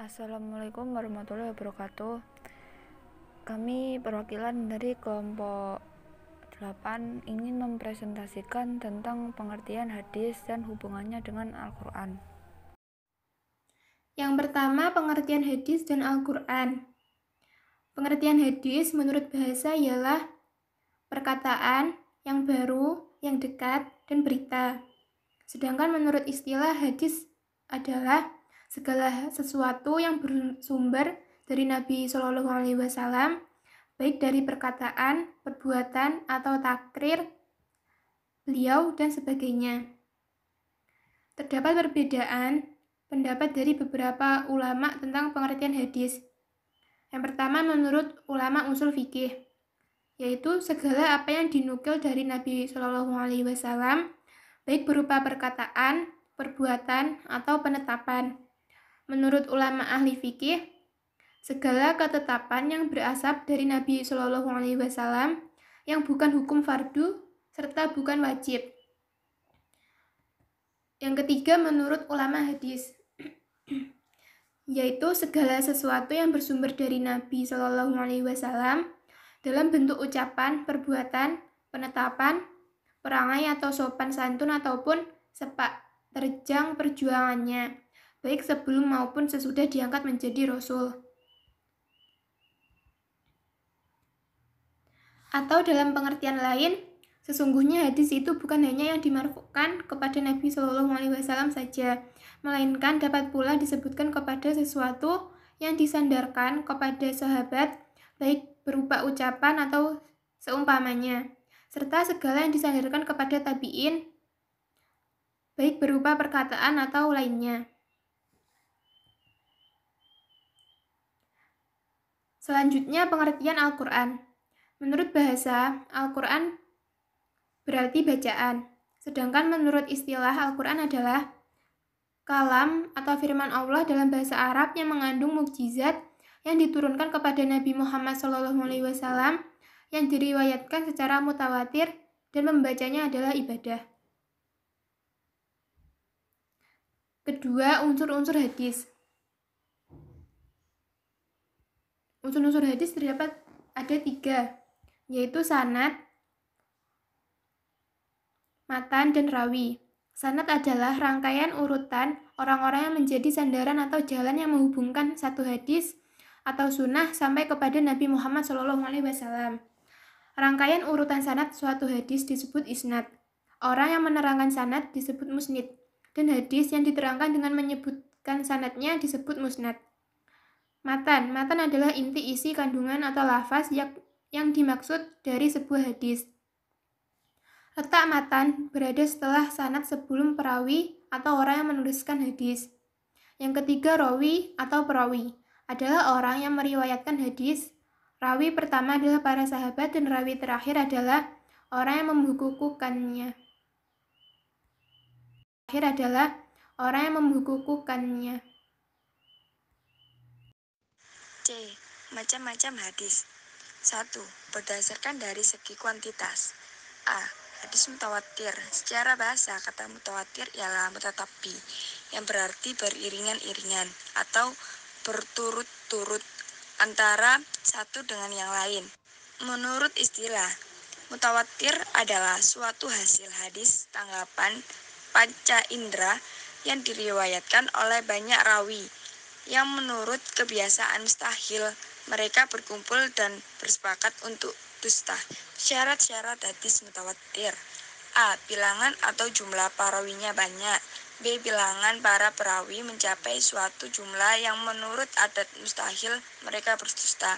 Assalamualaikum warahmatullahi wabarakatuh. Kami perwakilan dari kelompok 8 ingin mempresentasikan tentang pengertian hadis dan hubungannya dengan Al-Quran. Yang pertama, pengertian hadis dan Al-Quran. Pengertian hadis menurut bahasa ialah perkataan yang baru, yang dekat, dan berita. Sedangkan menurut istilah hadis adalah segala sesuatu yang bersumber dari Nabi Shallallahu Alaihi Wasallam, baik dari perkataan, perbuatan, atau takrir beliau dan sebagainya. Terdapat perbedaan pendapat dari beberapa ulama tentang pengertian hadis. Yang pertama menurut ulama usul fikih, yaitu segala apa yang dinukil dari Nabi Shallallahu Alaihi Wasallam, baik berupa perkataan, perbuatan, atau penetapan. Menurut ulama ahli fikih, segala ketetapan yang berasal dari Nabi Shallallahu Alaihi Wasallam yang bukan hukum fardu serta bukan wajib. Yang ketiga menurut ulama hadis, yaitu segala sesuatu yang bersumber dari Nabi Shallallahu Alaihi Wasallam dalam bentuk ucapan, perbuatan, penetapan, perangai atau sopan santun ataupun sepak terjang perjuangannya, baik sebelum maupun sesudah diangkat menjadi Rasul. Atau dalam pengertian lain, sesungguhnya hadis itu bukan hanya yang dimarfukan kepada Nabi Shallallahu Alaihi Wasallam saja, melainkan dapat pula disebutkan kepada sesuatu yang disandarkan kepada sahabat, baik berupa ucapan atau seumpamanya, serta segala yang disandarkan kepada tabi'in, baik berupa perkataan atau lainnya. Selanjutnya pengertian Al-Quran. Menurut bahasa, Al-Quran berarti bacaan, sedangkan menurut istilah Al-Quran adalah kalam atau firman Allah dalam bahasa Arab yang mengandung mukjizat yang diturunkan kepada Nabi Muhammad SAW yang diriwayatkan secara mutawatir dan membacanya adalah ibadah. Kedua, unsur-unsur hadis. Unsur-unsur hadis terdapat ada 3, yaitu sanad, matan, dan rawi. Sanad adalah rangkaian urutan orang-orang yang menjadi sandaran atau jalan yang menghubungkan satu hadis atau sunnah sampai kepada Nabi Muhammad SAW. Rangkaian urutan sanad suatu hadis disebut isnad. Orang yang menerangkan sanad disebut musnid, dan hadis yang diterangkan dengan menyebutkan sanadnya disebut musnad. Matan adalah inti isi kandungan atau lafaz yang dimaksud dari sebuah hadis. Letak matan berada setelah sanad sebelum perawi atau orang yang menuliskan hadis. Yang ketiga, rawi atau perawi adalah orang yang meriwayatkan hadis. Rawi pertama adalah para sahabat dan rawi terakhir adalah orang yang membukukannya. C. Macam-macam hadis. 1. Berdasarkan dari segi kuantitas. A. Hadis mutawatir. Secara bahasa, kata mutawatir ialah mutatabi, yang berarti beriringan-iringan atau berturut-turut antara satu dengan yang lain. Menurut istilah, mutawatir adalah suatu hasil hadis tanggapan panca indera yang diriwayatkan oleh banyak rawi, yang menurut kebiasaan mustahil mereka berkumpul dan bersepakat untuk dusta. Syarat-syarat hadis mutawatir. A. Bilangan atau jumlah perawinya banyak. B. Bilangan para perawi mencapai suatu jumlah yang menurut adat mustahil mereka berdusta.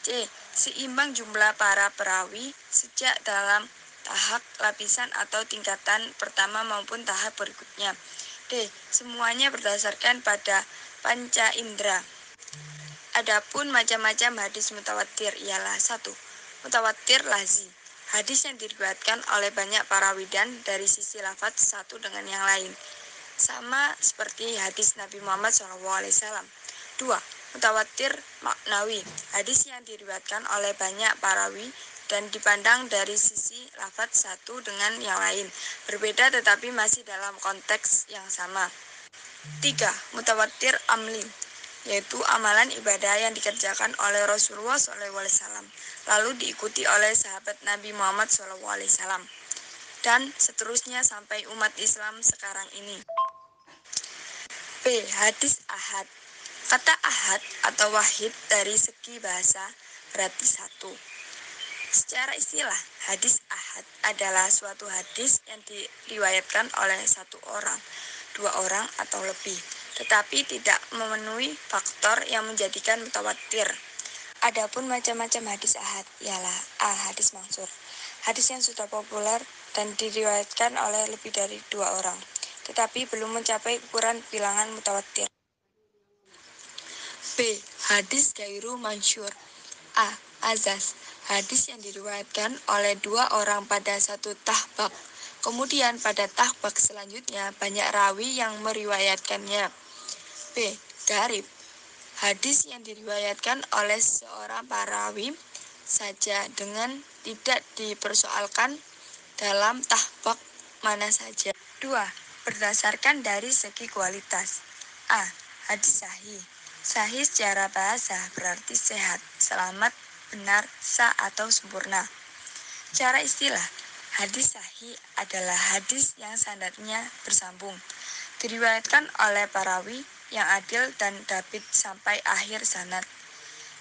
C. Seimbang jumlah para perawi sejak dalam tahap lapisan atau tingkatan pertama maupun tahap berikutnya. D. Semuanya berdasarkan pada panca indera. Adapun macam-macam hadis mutawatir ialah 1. Mutawatir lazi. Hadis yang diriwayatkan oleh banyak perawi dan dari sisi lafaz satu dengan yang lain, sama seperti hadis Nabi Muhammad SAW. 2. Mutawatir maknawi. Hadis yang diriwayatkan oleh banyak perawi dan dipandang dari sisi lafaz satu dengan yang lain, berbeda tetapi masih dalam konteks yang sama. 3. Mutawatir amli. yaitu amalan ibadah yang dikerjakan oleh Rasulullah SAW, lalu diikuti oleh sahabat Nabi Muhammad SAW, dan seterusnya sampai umat Islam sekarang ini. B. Hadis ahad. Kata ahad atau wahid dari segi bahasa berarti satu. Secara istilah, hadis ahad adalah suatu hadis yang diriwayatkan oleh satu orang, dua orang atau lebih, tetapi tidak memenuhi faktor yang menjadikan mutawatir. Adapun macam-macam hadis ahad ialah A. Hadis mansur, hadis yang sudah populer dan diriwayatkan oleh lebih dari dua orang, tetapi belum mencapai ukuran bilangan mutawatir. B. Hadis gairu mansyur. A. Azaz, hadis yang diriwayatkan oleh dua orang pada satu tahbab. Kemudian pada tahbab selanjutnya banyak rawi yang meriwayatkannya. B. Garib, hadis yang diriwayatkan oleh seorang perawi saja dengan tidak dipersoalkan dalam tahbab mana saja. 2. Berdasarkan dari segi kualitas. A. Hadis sahih. Sahih secara bahasa berarti sehat, selamat, benar, sah atau sempurna. Secara istilah, hadis sahih adalah hadis yang sanadnya bersambung, diriwayatkan oleh perawi yang adil dan dhabit sampai akhir sanad.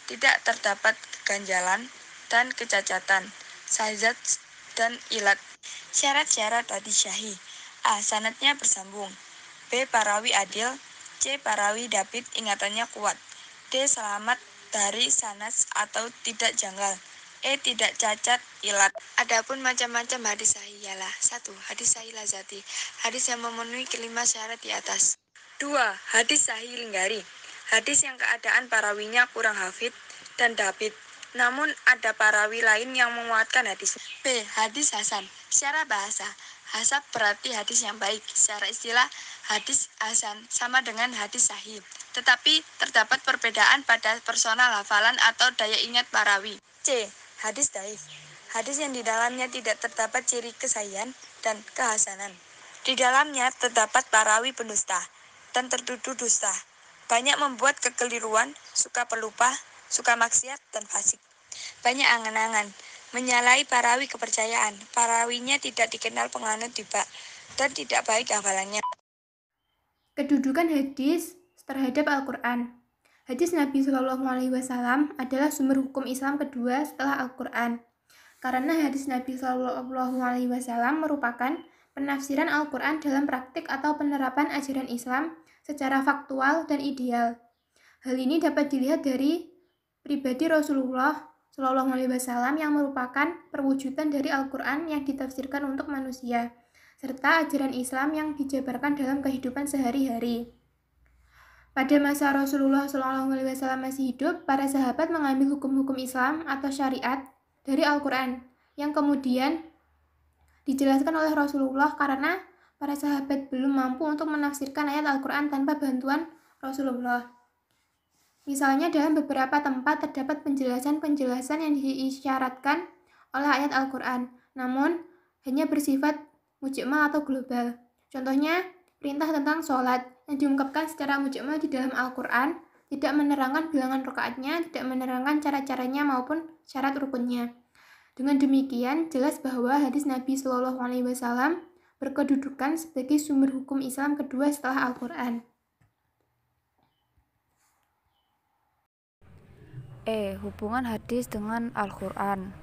Tidak terdapat keganjalan dan kecacatan, syadzat dan ilat. Syarat-syarat hadis sahih. A. Sanadnya bersambung. B. Perawi adil. C. Perawi dhabit ingatannya kuat. D. Selamat dari sanad atau tidak janggal. E. Tidak cacat ilat. Adapun macam-macam hadis sahih ialah 1. Hadis sahih lazati, hadis yang memenuhi kelima syarat di atas. 2. Hadis sahih linggari, hadis yang keadaan perawinya kurang hafid dan dhabit, namun ada perawi lain yang menguatkan hadis. B. Hadis hasan. Secara bahasa, hasan berarti hadis yang baik. Secara istilah, hadis hasan sama dengan hadis sahih, tetapi terdapat perbedaan pada personal hafalan atau daya ingat perawi. C. Hadis dhaif, hadis yang di dalamnya tidak terdapat ciri kesahihan dan kehasanan. Di dalamnya terdapat perawi pendusta dan tertuduh dusta, banyak membuat kekeliruan, suka pelupa, suka maksiat dan fasik. Banyak angan-angan, menyalahi perawi kepercayaan, perawinya tidak dikenal penganut tiba dan tidak baik hafalannya. Kedudukan hadis terhadap Al-Quran. Hadis Nabi Shallallahu Alaihi Wasallam adalah sumber hukum Islam kedua setelah Al-Quran. Karena hadis Nabi Shallallahu Alaihi Wasallam merupakan penafsiran Al-Quran dalam praktik atau penerapan ajaran Islam secara faktual dan ideal. Hal ini dapat dilihat dari pribadi Rasulullah Shallallahu Alaihi Wasallam yang merupakan perwujudan dari Al-Quran yang ditafsirkan untuk manusia, serta ajaran Islam yang dijabarkan dalam kehidupan sehari-hari. Pada masa Rasulullah SAW masih hidup, para sahabat mengambil hukum-hukum Islam atau syariat dari Al-Quran yang kemudian dijelaskan oleh Rasulullah karena para sahabat belum mampu untuk menafsirkan ayat Al-Quran tanpa bantuan Rasulullah. Misalnya dalam beberapa tempat terdapat penjelasan-penjelasan yang diisyaratkan oleh ayat Al-Quran, namun hanya bersifat mujmal atau global. Contohnya, perintah tentang sholat yang diungkapkan secara mujmal di dalam Al-Quran tidak menerangkan bilangan rakaatnya, tidak menerangkan cara-caranya maupun syarat rukunnya. Dengan demikian, jelas bahwa hadis Nabi Shallallahu Alaihi Wasallam berkedudukan sebagai sumber hukum Islam kedua setelah Al-Quran. E. Hubungan hadis dengan Al-Quran.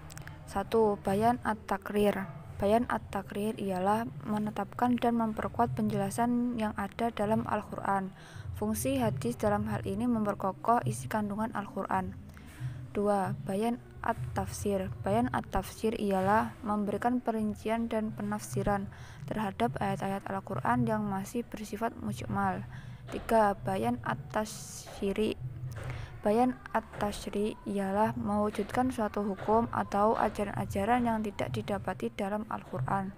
1. Bayan at-takrir. Bayan at-takrir ialah menetapkan dan memperkuat penjelasan yang ada dalam Al-Quran. Fungsi hadis dalam hal ini memperkokoh isi kandungan Al-Quran. 2. Bayan at-tafsir. Bayan at-tafsir ialah memberikan perincian dan penafsiran terhadap ayat-ayat Al-Quran yang masih bersifat mujmal. 3. Bayan at-tasyri. Bayan at-tasyri ialah mewujudkan suatu hukum atau ajaran-ajaran yang tidak didapati dalam Al-Quran.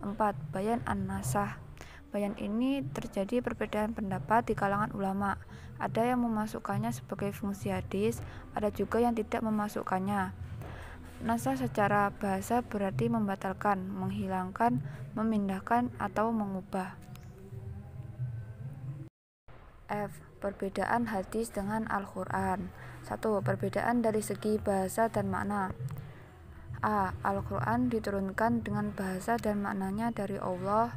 4. Bayan an-nasah. Bayan ini terjadi perbedaan pendapat di kalangan ulama. Ada yang memasukkannya sebagai fungsi hadis, ada juga yang tidak memasukkannya. Nasah secara bahasa berarti membatalkan, menghilangkan, memindahkan, atau mengubah. F. Perbedaan hadis dengan Al-Quran. 1. Perbedaan dari segi bahasa dan makna. A. Al-Quran diturunkan dengan bahasa dan maknanya dari Allah.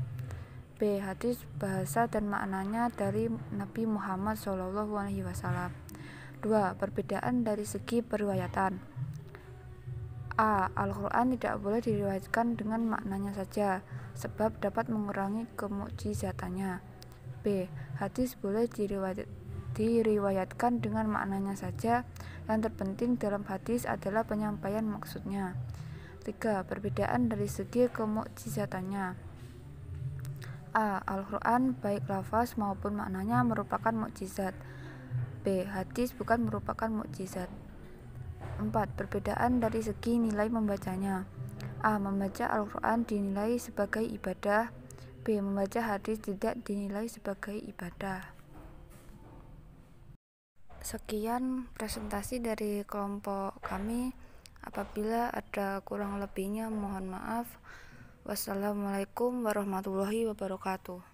B. Hadis bahasa dan maknanya dari Nabi Muhammad SAW. 2. Perbedaan dari segi periwayatan. A. Al-Quran tidak boleh diriwayatkan dengan maknanya saja, sebab dapat mengurangi kemukjizatannya. B. Hadis boleh diriwayatkan dengan maknanya saja. Yang terpenting dalam hadis adalah penyampaian maksudnya. 3. Perbedaan dari segi kemukjizatannya. A. Al-Quran baik lafaz maupun maknanya merupakan mukjizat. B. Hadis bukan merupakan mukjizat. 4. Perbedaan dari segi nilai membacanya. A. Membaca Al-Quran dinilai sebagai ibadah. B. Membaca hadis tidak dinilai sebagai ibadah. Sekian presentasi dari kelompok kami. Apabila ada kurang lebihnya mohon maaf. Wassalamualaikum warahmatullahi wabarakatuh.